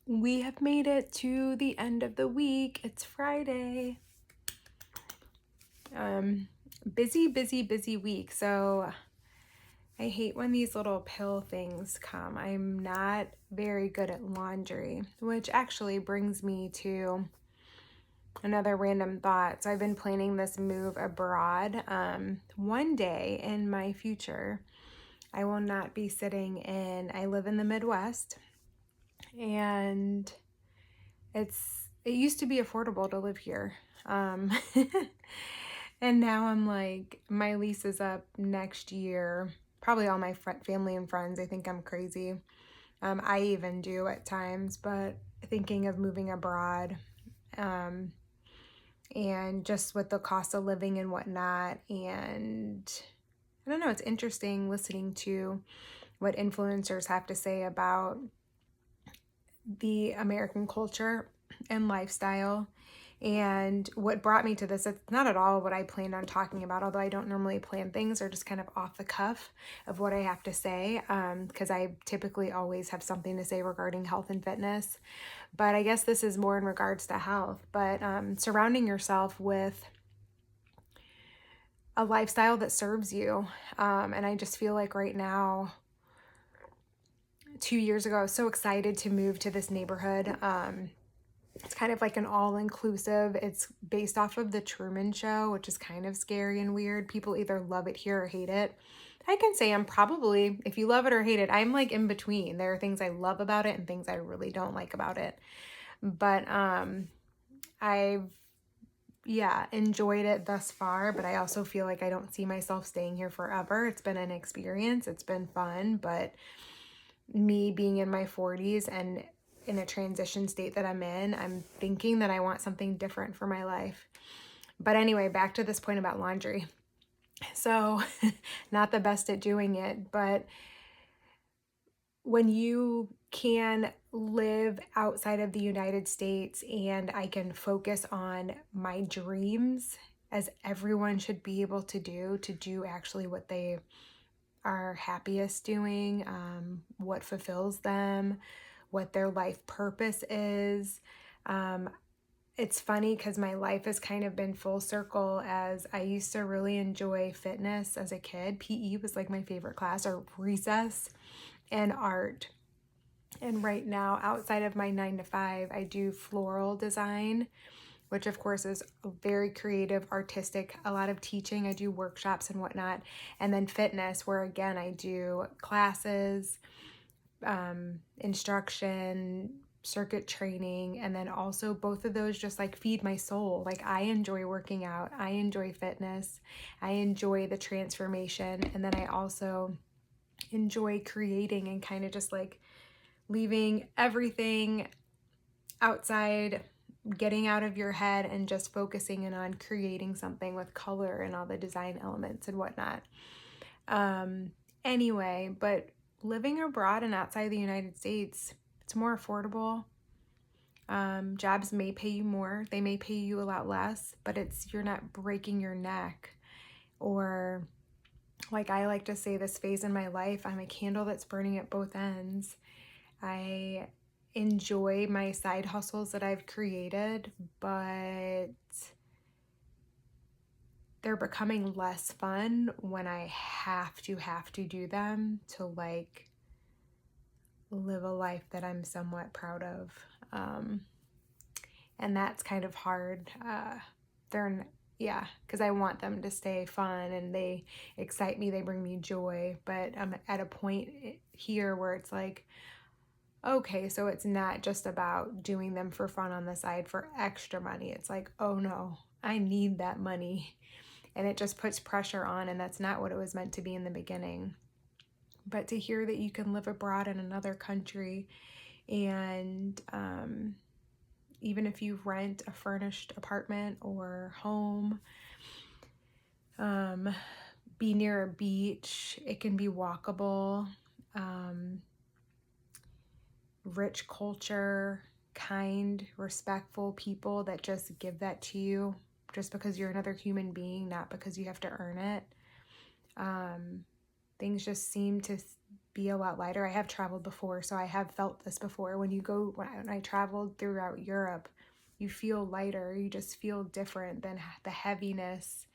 We have made it to the end of the week. It's Friday. Um, busy week. So I hate when these little pill things come. I'm not very good at laundry, which actually brings me to another random thought. So I've been planning this move abroad. One day in my future, I will not be I live in the Midwest, and it used to be affordable to live here. Um, and now I'm like, my lease is up next year. Probably all my family and friends, I think I'm crazy. I even do at times, but thinking of moving abroad, um, and just with the cost of living and whatnot. And I don't know, it's interesting listening to what influencers have to say about the American culture and lifestyle. And what brought me to this, it's not at all what I planned on talking about, although I don't normally plan things or just kind of off the cuff of what I have to say, because I typically always have something to say regarding health and fitness. But I guess this is more in regards to health, but surrounding yourself with a lifestyle that serves you. And I just feel like right now, 2 years ago, I was so excited to move to this neighborhood. It's kind of like an all-inclusive. It's based off of the Truman Show, which is kind of scary and weird. People either love it here or hate it. I can say I'm probably, if you love it or hate it, I'm like in between. There are things I love about it and things I really don't like about it. But I've enjoyed it thus far, but I also feel like I don't see myself staying here forever. It's been an experience. It's been fun, but me being in my 40s and in a transition state that I'm thinking that I want something different for my life. But anyway, back to this point about laundry. So, not the best at doing it, but when you can live outside of the United States and I can focus on my dreams, as everyone should be able to do actually what they are happiest doing, what fulfills them, what their life purpose is. It's funny because my life has kind of been full circle, as I used to really enjoy fitness as a kid. PE was like my favorite class, or recess, and art. And right now, outside of my 9 to 5, I do floral design, which of course is very creative, artistic, a lot of teaching. I do workshops and whatnot. And then fitness, where again, I do classes, instruction, circuit training, and then also both of those just like feed my soul. Like, I enjoy working out, I enjoy fitness, I enjoy the transformation, and then I also enjoy creating and kind of just like leaving everything outside, getting out of your head and just focusing in on creating something with color and all the design elements and whatnot. Anyway, but living abroad and outside the United States, it's more affordable. Jobs may pay you more, they may pay you a lot less, but you're not breaking your neck. Or, like I like to say, this phase in my life, I'm a candle that's burning at both ends. I enjoy my side hustles that I've created, but they're becoming less fun when I have to do them to like live a life that I'm somewhat proud of. And that's kind of hard. Because I want them to stay fun and they excite me, they bring me joy. But I'm at a point here where it's like, okay, so it's not just about doing them for fun on the side for extra money. It's like, oh no, I need that money. And it just puts pressure on, and that's not what it was meant to be in the beginning. But to hear that you can live abroad in another country, and even if you rent a furnished apartment or home, be near a beach, it can be walkable, rich culture, kind, respectful people that just give that to you just because you're another human being, not because you have to earn it. Things just seem to be a lot lighter. I have traveled before, so I have felt this before. When I traveled throughout Europe, you feel lighter. You just feel different than the heaviness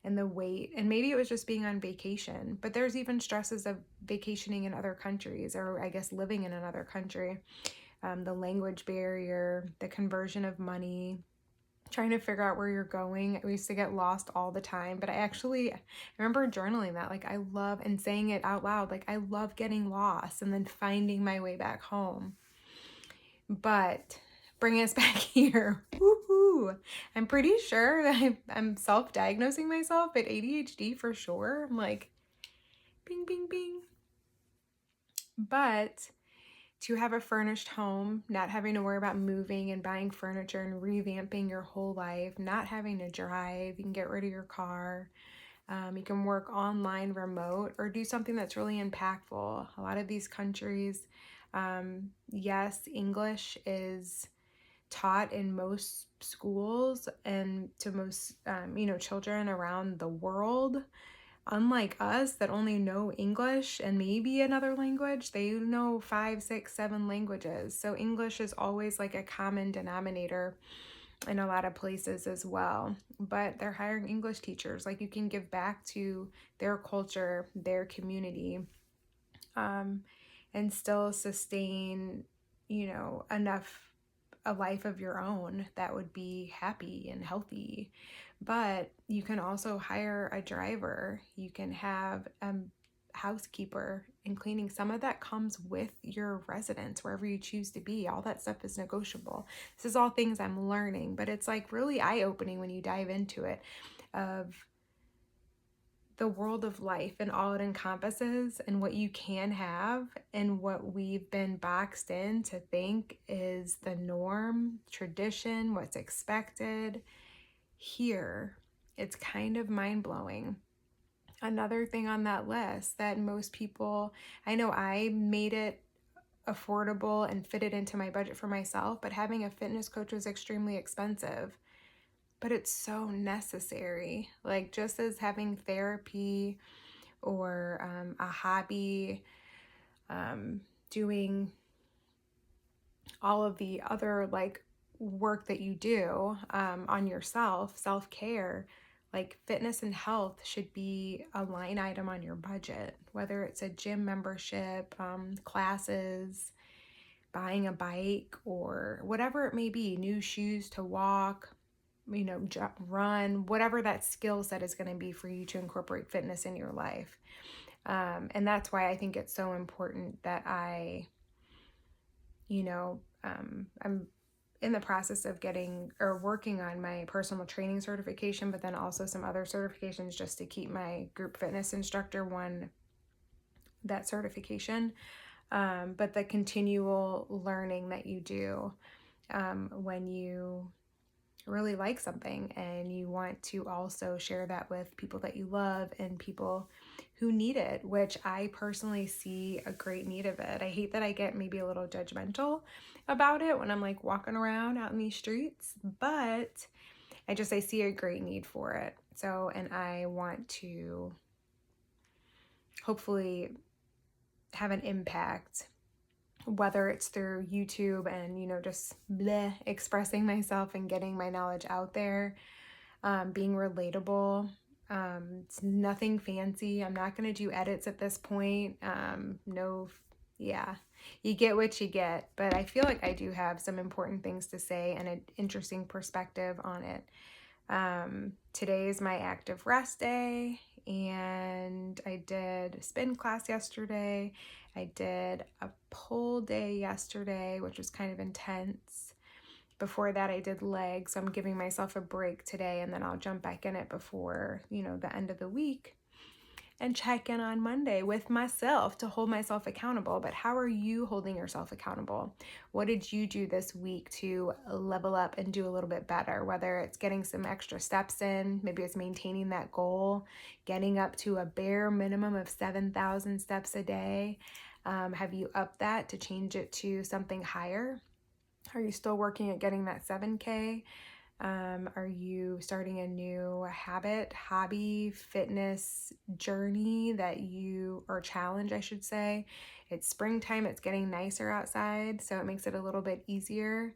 and the weight. And maybe it was just being on vacation, but there's even stresses of vacationing in other countries, or I guess living in another country. The language barrier, the conversion of money, trying to figure out where you're going. We used to get lost all the time, but I remember journaling that. Like, I love, and saying it out loud, like, I love getting lost and then finding my way back home. But bringing us back here, woohoo! I'm pretty sure that I'm self-diagnosing myself at ADHD for sure. I'm like, bing, bing, bing. But to have a furnished home, not having to worry about moving and buying furniture and revamping your whole life, not having to drive, you can get rid of your car. You can work online, remote, or do something that's really impactful. A lot of these countries, yes, English is taught in most schools and to most, children around the world. Unlike us that only know English and maybe another language, they know 5, 6, 7 languages. So English is always like a common denominator in a lot of places as well. But they're hiring English teachers. Like, you can give back to their culture, their community, and still sustain, enough a life of your own that would be happy and healthy. But you can also hire a driver. You can have a housekeeper and cleaning. Some of that comes with your residence, wherever you choose to be. All that stuff is negotiable. This is all things I'm learning, but it's like really eye-opening when you dive into it, of the world of life and all it encompasses and what you can have and what we've been boxed in to think is the norm, tradition, what's expected. Here, it's kind of mind-blowing. Another thing on that list that most people, I know I made it affordable and fit it into my budget for myself, but having a fitness coach was extremely expensive. But it's so necessary. Like, just as having therapy or a hobby, doing all of the other like work that you do on yourself, self-care, like fitness and health should be a line item on your budget, whether it's a gym membership, classes, buying a bike, or whatever it may be, new shoes to walk, run, whatever that skill set is going to be for you to incorporate fitness in your life. And that's why I think it's so important that I'm in the process of getting or working on my personal training certification, but then also some other certifications just to keep my group fitness instructor that certification. But the continual learning that you do when you really like something and you want to also share that with people that you love and people who need it, which I personally see a great need of it. I hate that I get maybe a little judgmental about it when I'm like walking around out in these streets, but I see a great need for it. So, and I want to hopefully have an impact, whether it's through YouTube and, just expressing myself and getting my knowledge out there, being relatable. It's nothing fancy. I'm not going to do edits at this point. You get what you get, but I feel like I do have some important things to say and an interesting perspective on it. Today is my active rest day, and I did a spin class yesterday. I did a pull day yesterday, which was kind of intense. Before that, I did legs, so I'm giving myself a break today, and then I'll jump back in it before, the end of the week, and check in on Monday with myself to hold myself accountable. But how are you holding yourself accountable? What did you do this week to level up and do a little bit better? Whether it's getting some extra steps in, maybe it's maintaining that goal, getting up to a bare minimum of 7,000 steps a day. Have you upped that to change it to something higher? Are you still working at getting that 7K? Are you starting a new habit, hobby, fitness journey that or challenge, I should say? It's springtime, it's getting nicer outside, so it makes it a little bit easier.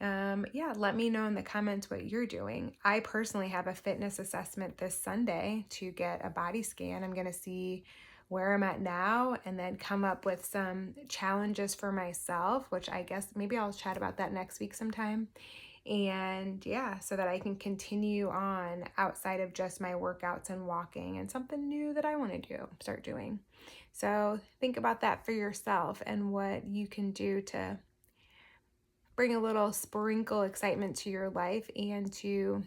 Yeah, let me know in the comments what you're doing. I personally have a fitness assessment this Sunday to get a body scan. I'm going to see where I'm at now and then come up with some challenges for myself, which I guess maybe I'll chat about that next week sometime. And yeah, so that I can continue on outside of just my workouts and walking and something new that I want to start doing. So think about that for yourself and what you can do to bring a little sprinkle excitement to your life and to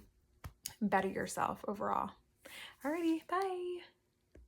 better yourself overall. Alrighty, bye.